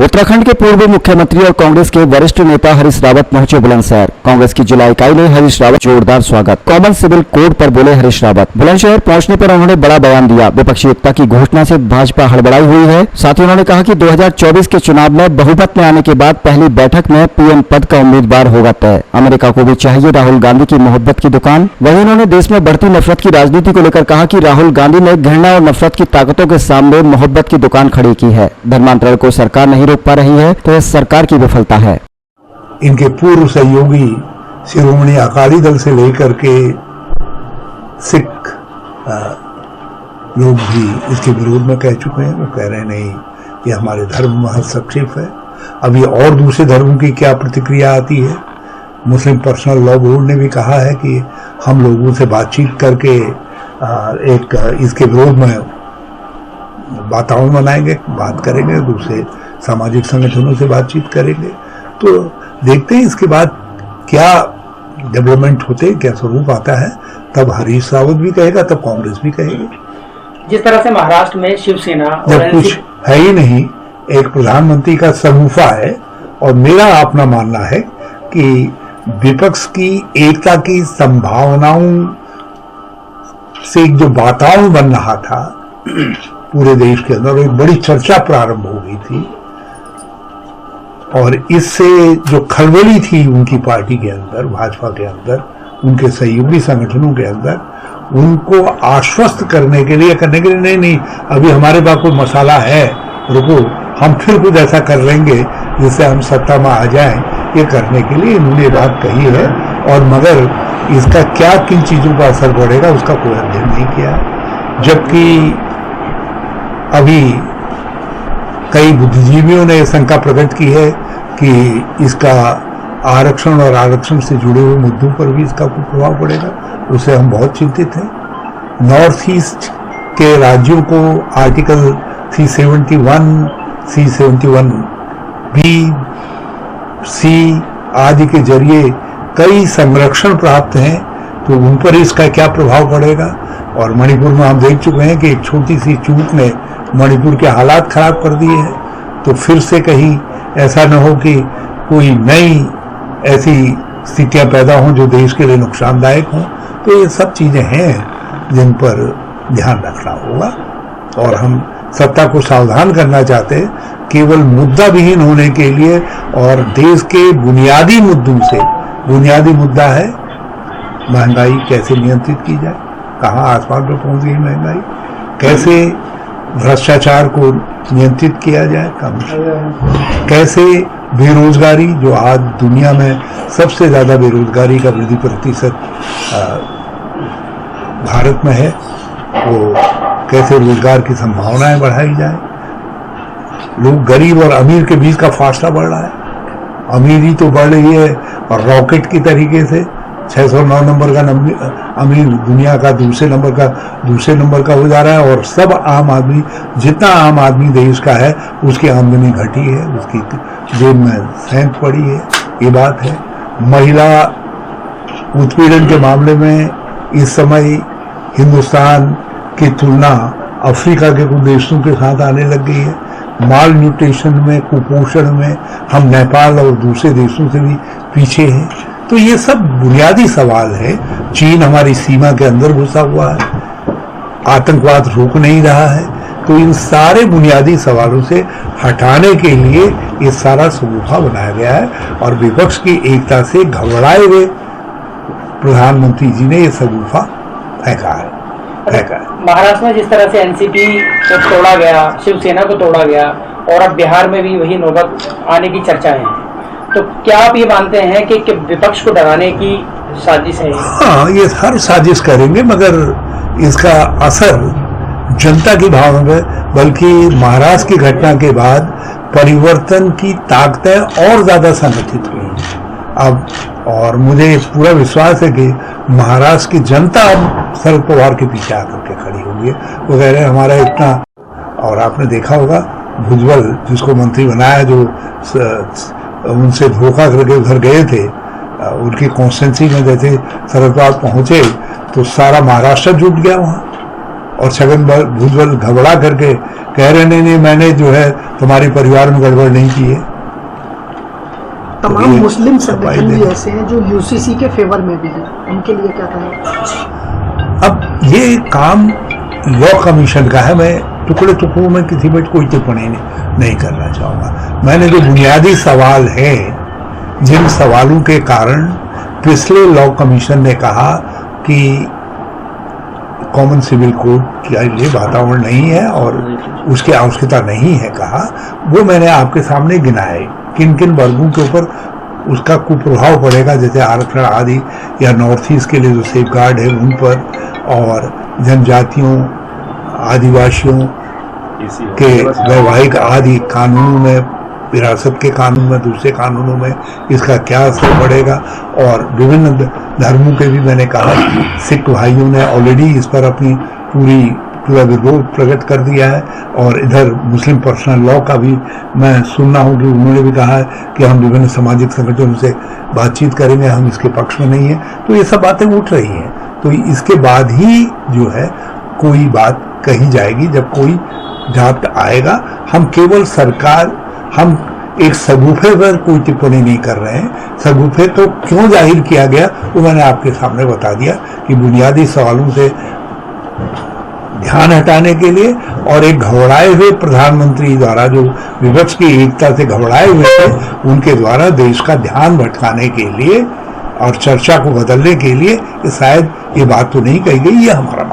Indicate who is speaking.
Speaker 1: उत्तराखंड के पूर्व मुख्यमंत्री और कांग्रेस के वरिष्ठ नेता हरीश रावत पहुंचे बुलंदशहर। कांग्रेस की जिला इकाई ने हरीश रावत जोरदार स्वागत। कॉमन सिविल कोड पर बोले हरीश रावत। बुलंदशहर पहुंचने पर उन्होंने बड़ा बयान दिया। विपक्षी एकता की घोषणा से भाजपा हड़बड़ाई हुई है। साथ ही उन्होंने कहा कि 2024 के चुनाव में बहुमत में आने के बाद पहली बैठक में पीएम पद का उम्मीदवार होगा तय। अमेरिका को भी चाहिए राहुल गांधी की मोहब्बत की दुकान। वहीं उन्होंने देश में बढ़ती नफरत की राजनीति को लेकर कहा कि राहुल गांधी ने घृणा और नफरत की ताकतों के सामने मोहब्बत की दुकान खड़ी की है। धर्मांतरण को सरकार नहीं रोक पा रही है तो यह सरकार की विफलता है।
Speaker 2: इनके पूर्व सहयोगी शिरोमणि अकाली दल से लेकर के सिख लोग भी इसके विरोध में कह चुके हैं। वो कह रहे हैं नहीं, ये हमारे धर्म में हस्तक्षेप है। अभी और दूसरे धर्मों की क्या प्रतिक्रिया आती है। मुस्लिम पर्सनल लॉ बोर्ड ने भी कहा है कि हम लोगों से बातचीत करके एक इसके विरोध में वातावरण बनाएंगे, बात करेंगे, दूसरे सामाजिक संगठनों से बातचीत करेंगे। तो देखते हैं इसके बाद क्या डेवलपमेंट होते हैं, क्या स्वरूप आता है। तब हरीश रावत भी कहेगा, तब कांग्रेस भी कहेगी।
Speaker 3: जिस तरह से महाराष्ट्र में शिवसेना
Speaker 2: जब कुछ है ही नहीं, एक प्रधानमंत्री का समूफा है। और मेरा अपना मानना है कि विपक्ष की एकता की संभावनाओं से जो वातावरण बन रहा था पूरे देश के अंदर, एक बड़ी चर्चा प्रारंभ हो गई थी। और इससे जो खलबली थी उनकी पार्टी के अंदर, भाजपा के अंदर, उनके सहयोगी संगठनों के अंदर, उनको आश्वस्त करने के लिए नहीं, अभी हमारे पास कोई मसाला है, रुको, हम फिर कुछ ऐसा कर लेंगे जिससे हम सत्ता में आ जाएं। ये करने के लिए इन्होंने बात कही है। और मगर इसका क्या किन चीजों का असर पड़ेगा उसका कोई अध्ययन नहीं किया। जबकि अभी कई बुद्धिजीवियों ने शंका प्रकट की है कि इसका आरक्षण और आरक्षण से जुड़े हुए मुद्दों पर भी इसका कोई प्रभाव पड़ेगा। उससे हम बहुत चिंतित हैं। नॉर्थ ईस्ट के राज्यों को आर्टिकल 371, C71 बी, सी आदि के जरिए कई संरक्षण प्राप्त हैं, तो उन पर इसका क्या प्रभाव पड़ेगा। और मणिपुर में हम देख चुके हैं कि एक छोटी सी चूक ने मणिपुर के हालात खराब कर दिए हैं। तो फिर से कहीं ऐसा न हो कि कोई नई ऐसी स्थितियां पैदा हों जो देश के लिए नुकसानदायक हों। तो ये सब चीजें हैं जिन पर ध्यान रखना होगा। और हम सत्ता को सावधान करना चाहते हैं केवल मुद्दा विहीन होने के लिए। और देश के बुनियादी मुद्दों से, बुनियादी मुद्दा है महंगाई कैसे नियंत्रित की जाए, कहाँ आसमान पर पहुंच गई महंगाई, कैसे भ्रष्टाचार को नियंत्रित किया जाए, कैसे बेरोजगारी, जो आज दुनिया में सबसे ज्यादा बेरोजगारी का वृद्धि प्रतिशत भारत में है, वो कैसे रोजगार की संभावनाएं बढ़ाई जाए। लोग गरीब और अमीर के बीच का फासला बढ़ रहा है। अमीरी तो बढ़ रही है और रॉकेट की तरीके से 609 नंबर का अमीर दुनिया का दूसरे नंबर का हो जा रहा है। और सब आम आदमी, जितना आम आदमी देश का है उसकी आमदनी घटी है, उसकी जेब में सेंध पड़ी है। ये बात है। महिला उत्पीड़न के मामले में इस समय हिंदुस्तान की तुलना अफ्रीका के कुछ देशों के साथ आने लग गई है। माल न्यूट्रिशन में, कुपोषण में हम नेपाल और दूसरे देशों से भी पीछे हैं। तो ये सब बुनियादी सवाल है। चीन हमारी सीमा के अंदर घुसा हुआ है, आतंकवाद रोक नहीं रहा है। तो इन सारे बुनियादी सवालों से हटाने के लिए ये सारा समूहा बनाया गया है। और विपक्ष की एकता से घबराए हुए प्रधानमंत्री जी ने ये समूहा फेंका है।
Speaker 3: महाराष्ट्र में जिस तरह से एनसीपी को तोड़ा गया, शिवसेना को तोड़ा गया, और अब बिहार में भी वही नौबत आने की चर्चाएं हैं, तो क्या आप ये मानते हैं कि विपक्ष को डराने की साजिश है?
Speaker 2: हाँ, ये हर साजिश करेंगे, मगर इसका असर जनता की भावना में, बल्कि महाराष्ट्र की घटना के बाद परिवर्तन की ताकतें और ज्यादा संगठित हुई अब। और मुझे पूरा विश्वास है कि महाराष्ट्र की जनता अब शरद पवार के पीछे आकर के खड़ी होगी। वो कह रहे हैं हमारा इतना। और आपने देखा होगा भुजबल जिसको मंत्री बनाया, जो उनसे धोखा करके उधर गए थे, उनकी कॉन्स्टिट्यूंसी में जैसे शरद पवार पहुंचे तो सारा महाराष्ट्र जुट गया वहां। और छगन भुजबल घबरा करके कह रहे नहीं मैंने जो है तुम्हारे परिवार में गड़बड़ नहीं की है।
Speaker 4: तमाम मुस्लिम संगठन भी ऐसे हैं जो यूसीसी के फेवर में भी हैं, उनके लिए क्या कहें?
Speaker 2: अब ये काम लॉ कमीशन का है, मैं टुकड़े टुकड़ों में किसी पर कोई टिप्पणी नहीं करना चाहूँगा। मैंने जो बुनियादी सवाल है, जिन सवालों के कारण पिछले लॉ कमीशन ने कहा कि कॉमन सिविल कोड के लिए वातावरण नहीं है और उसकी आवश्यकता नहीं है कहा, वो मैंने आपके सामने गिनाए किन किन वर्गों के ऊपर उसका कुप्रभाव पड़ेगा, जैसे आरक्षण आदि, या नॉर्थ ईस्ट के लिए जो सेफ गार्ड है उन पर, और जनजातियों, आदिवासियों के वैवाहिक आदि कानूनों में, विरासत के कानून में, दूसरे कानूनों में इसका क्या असर पड़ेगा। और विभिन्न धर्मों के भी मैंने कहा, सिख भाइयों ने ऑलरेडी इस पर अपनी पूरा विरोध प्रकट कर दिया है, और इधर मुस्लिम पर्सनल लॉ का भी मैं सुनना हूँ कि उन्होंने भी कहा है कि हम विभिन्न सामाजिक संगठनों से बातचीत करेंगे, हम इसके पक्ष में नहीं है। तो ये सब बातें उठ रही हैं, तो इसके बाद ही जो है कोई बात कही जाएगी, जब कोई ड्राफ्ट आएगा। हम केवल हम एक सगुफे पर कोई टिप्पणी नहीं कर रहे हैं। सगुफे तो क्यों जाहिर किया गया वो मैंने आपके सामने बता दिया कि बुनियादी सवालों से ध्यान हटाने के लिए, और एक घबराए हुए प्रधानमंत्री द्वारा, जो विपक्ष की एकता से घबराए हुए थे, उनके द्वारा देश का ध्यान भटकाने के लिए और चर्चा को बदलने के लिए शायद ये बात तो नहीं कही गई, ये हमारा